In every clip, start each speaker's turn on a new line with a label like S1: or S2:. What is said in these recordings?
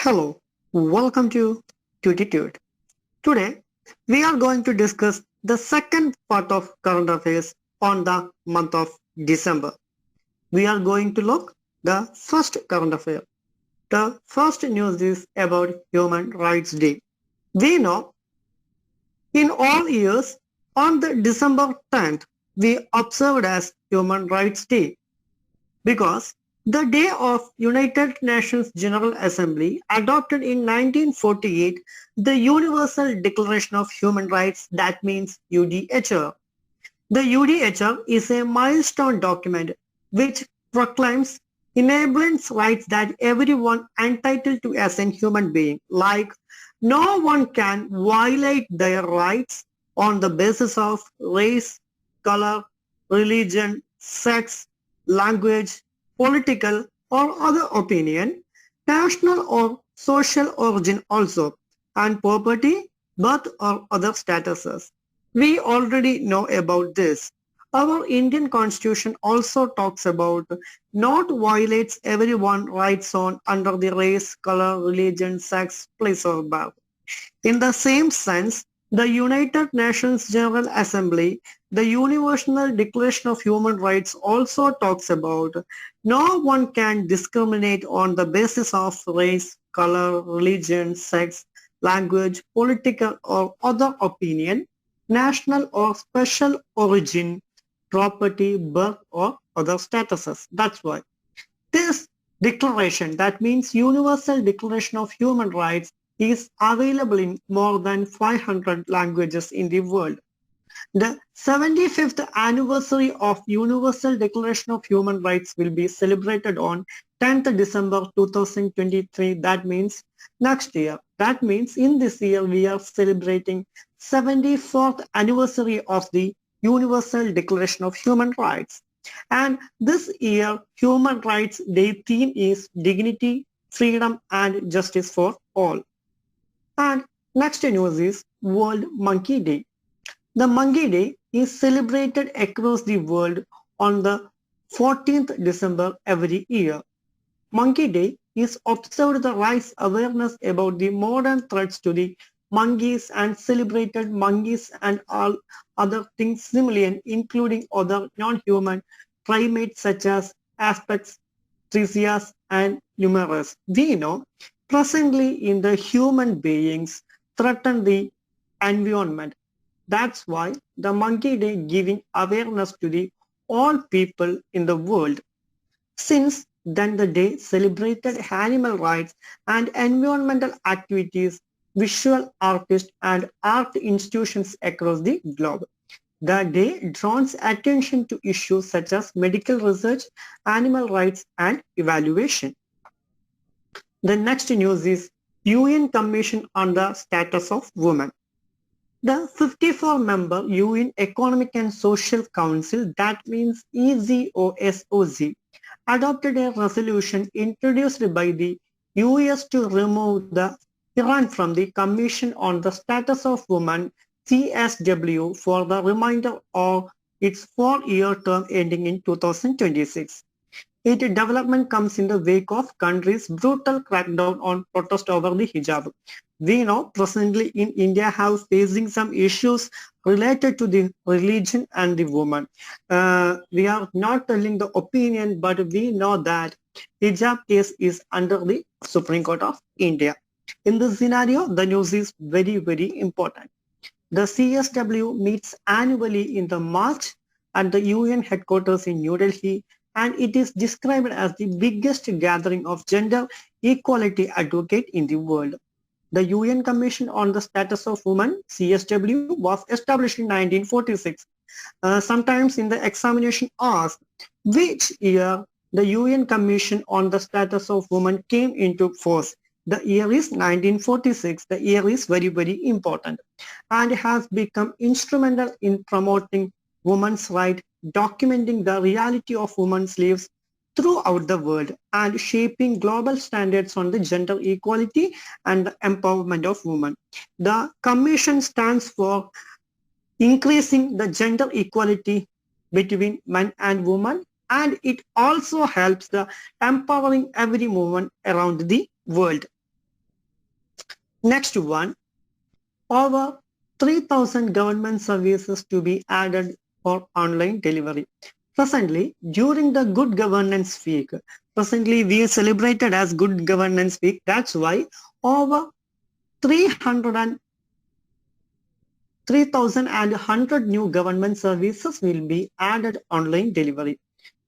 S1: Hello, welcome to Tuteetute. Today, we are going to discuss the second part of current affairs on the month of December. We are going to look the first current affair. The first news is about Human Rights Day. We know in all years on the December 10th, we observed as Human Rights Day because the day of United Nations General Assembly adopted in 1948 the Universal Declaration of Human Rights, that means UDHR. The UDHR is a milestone document which proclaims enabling rights that everyone entitled to as a human being, like no one can violate their rights on the basis of race, color, religion, sex, language, political or other opinion, national or social origin also, and property, birth or other statuses. We already know about this. Our Indian constitution also talks about not violates everyone rights on under the race, color, religion, sex, place or birth. In the same sense, the United Nations General Assembly, the Universal Declaration of Human Rights also talks about no one can discriminate on the basis of race, color, religion, sex, language, political or other opinion, national or special origin, property, birth or other statuses. That's why this declaration, that means Universal Declaration of Human Rights, is available in more than 500 languages in the world. The 75th anniversary of Universal Declaration of Human Rights will be celebrated on 10th December 2023. That means next year. That means in this year we are celebrating 74th anniversary of the Universal Declaration of Human Rights. And this year Human Rights Day theme is dignity, freedom and justice for all. And next news is World Monkey Day. The Monkey Day is celebrated across the world on the 14th December every year. Monkey Day is observed to raise awareness about the modern threats to the monkeys and celebrated monkeys and all other things similar, including other non-human primates such as aspects, trizias, and lemurs. We know presently in the human beings threaten the environment. That's why the Monkey Day giving awareness to the all people in the world. Since then the day celebrated animal rights and environmental activities, visual artists and art institutions across the globe. The day draws attention to issues such as medical research, animal rights and evaluation. The next news is UN Commission on the Status of Women. The 54-member UN Economic and Social Council, that means ECOSOC, adopted a resolution introduced by the US to remove the Iran from the Commission on the Status of Women, CSW, for the remainder of its 4-year term ending in 2026. Its development comes in the wake of country's brutal crackdown on protest over the hijab. We know presently in India have facing some issues related to the religion and the woman. We are not telling the opinion, but we know that hijab case is under the Supreme Court of India. In this scenario, the news is very, very important. The CSW meets annually in the March at the UN headquarters in New Delhi, and it is described as the biggest gathering of gender equality advocate in the world. The UN Commission on the Status of Women, CSW, was established in 1946. Sometimes in the examination asked which year the UN Commission on the Status of Women came into force. The year is 1946. The year is very, very important and has become instrumental in promoting women's rights, documenting the reality of women's lives throughout the world and shaping global standards on the gender equality and the empowerment of women. The Commission stands for increasing the gender equality between men and women, and it also helps the empowering every woman around the world. Next one, over 3,000 government services to be added for online delivery. Presently, during the Good Governance Week, presently we celebrated as Good Governance Week. That's why over 300 and 3,100 new government services will be added online delivery.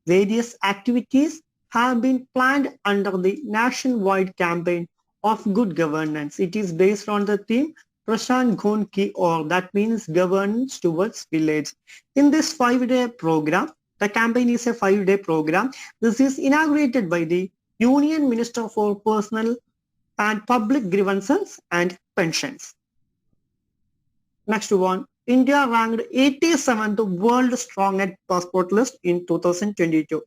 S1: Various activities have been planned under the nationwide campaign of good governance. It is based on the theme Prashant Ghon Ki Aur, that means governance towards village. In this 5-day program, the campaign is a 5-day program. This is inaugurated by the Union Minister for Personal and Public Grievances and Pensions. Next one, India ranked 87th world strongest passport list in 2022.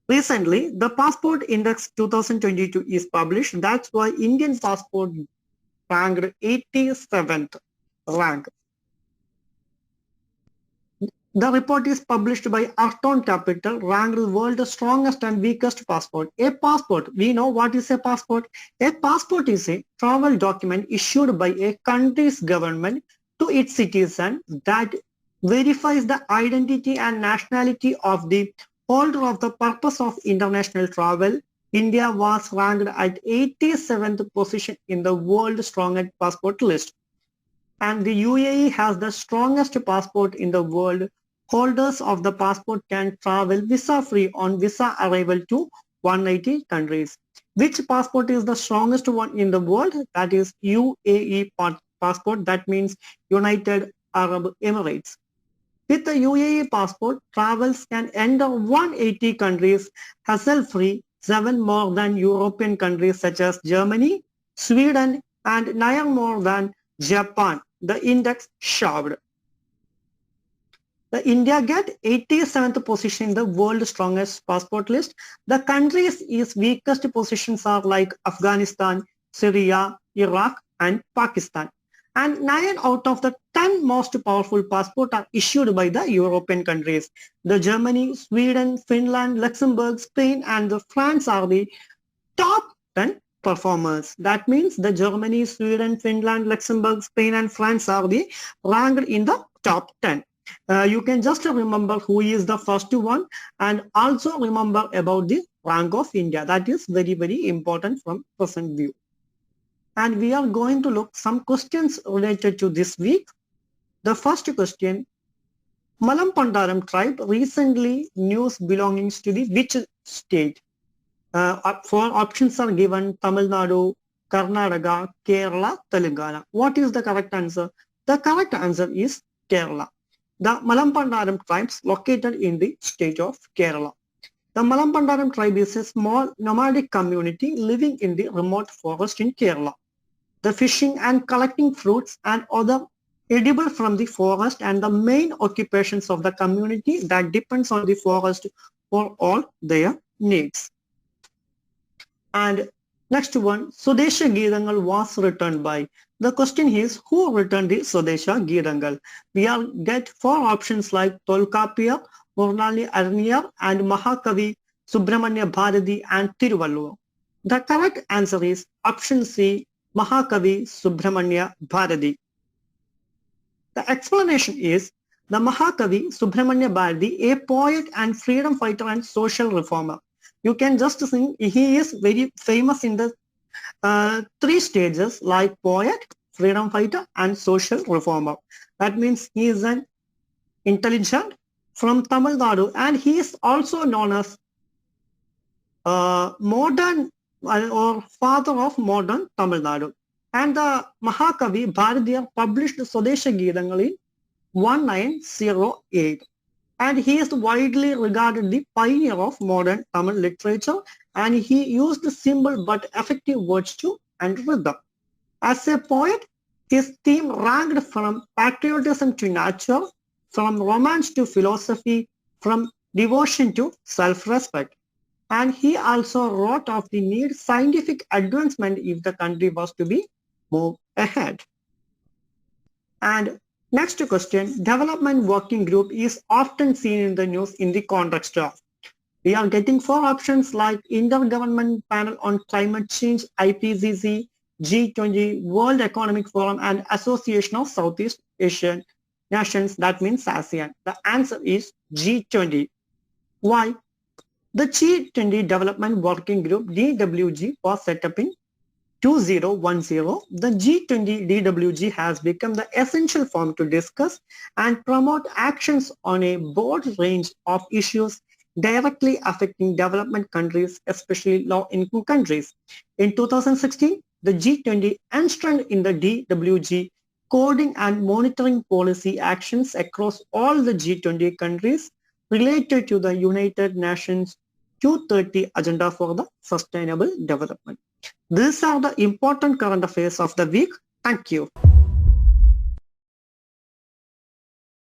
S1: Recently, the Passport Index 2022 is published. That's why Indian passport ranked 87th rank. The report is published by Arton Capital, ranked the world's strongest and weakest passport. A passport, we know what is a passport. A passport is a travel document issued by a country's government to its citizen that verifies the identity and nationality of the holder of the purpose of international travel. India was ranked at 87th position in the world's strongest passport list. And the UAE has the strongest passport in the world. Holders of the passport can travel visa-free on visa arrival to 180 countries. Which passport is the strongest one in the world? That is UAE passport. That means United Arab Emirates. With the UAE passport, travels can enter 180 countries hassle-free, 7 more than European countries such as Germany, Sweden, and 9 more than Japan. The index shoved. The India get 87th position in the world's strongest passport list. The countries' weakest positions are like Afghanistan, Syria, Iraq, and Pakistan. And 9 out of the 10 most powerful passports are issued by the European countries. The Germany, Sweden, Finland, Luxembourg, Spain, and the France are the top 10 performers. That means the Germany, Sweden, Finland, Luxembourg, Spain, and France are the ranked in the top 10. You can just remember who is the first one and also remember about the rank of India. That is very, very important from present view. And we are going to look some questions related to this week. The first question, Malampandaram tribe recently news belongings to the which state? 4 options are given: Tamil Nadu, Karnataka, Kerala, Telangana. What is the correct answer? The correct answer is Kerala. The Malampandaram tribes located in the state of Kerala. The Malampandaram tribe is a small nomadic community living in the remote forest in Kerala. The fishing and collecting fruits and other edible from the forest and the main occupations of the community that depends on the forest for all their needs. And next one, Sudesha Geetangal was written by. The question is, who written the Sudesha Geetangal? We are get 4 options like Tolkappiyar, Murnali Arniyar, and Mahakavi Subramanya Bharati and Thiruvalluvar. The correct answer is option C, Mahakavi Subramanya Bharati. The explanation is the Mahakavi Subramanya Bharati, a poet and freedom fighter and social reformer. You can just think he is very famous in the 3 stages like poet, freedom fighter, and social reformer. That means he is an intelligent from Tamil Nadu and he is also known as modern or father of modern Tamil Nadu. And the Mahakavi Bharatiyar published Sudesha Geetangal in 1908. And he is widely regarded the pioneer of modern Tamil literature and he used simple but effective words to and rhythm. As a poet, his theme ranked from patriotism to nature, from romance to philosophy, from devotion to self-respect. And he also wrote of the need scientific advancement if the country was to be moved ahead. And next question, development working group is often seen in the news in the context of. We are getting 4 options like Intergovernment Panel on Climate Change, IPCC, G20, World Economic Forum and Association of Southeast Asian Nations, that means ASEAN? The answer is G20. Why? The G20 Development Working Group DWG was set up in 2010. The G20 DWG has become the essential forum to discuss and promote actions on a broad range of issues directly affecting development countries, especially low-income countries. In 2016, the G20 enshrined in the DWG coding and monitoring policy actions across all the G20 countries related to the United Nations 230 Agenda for the Sustainable Development. These are the important current affairs of the week. Thank you.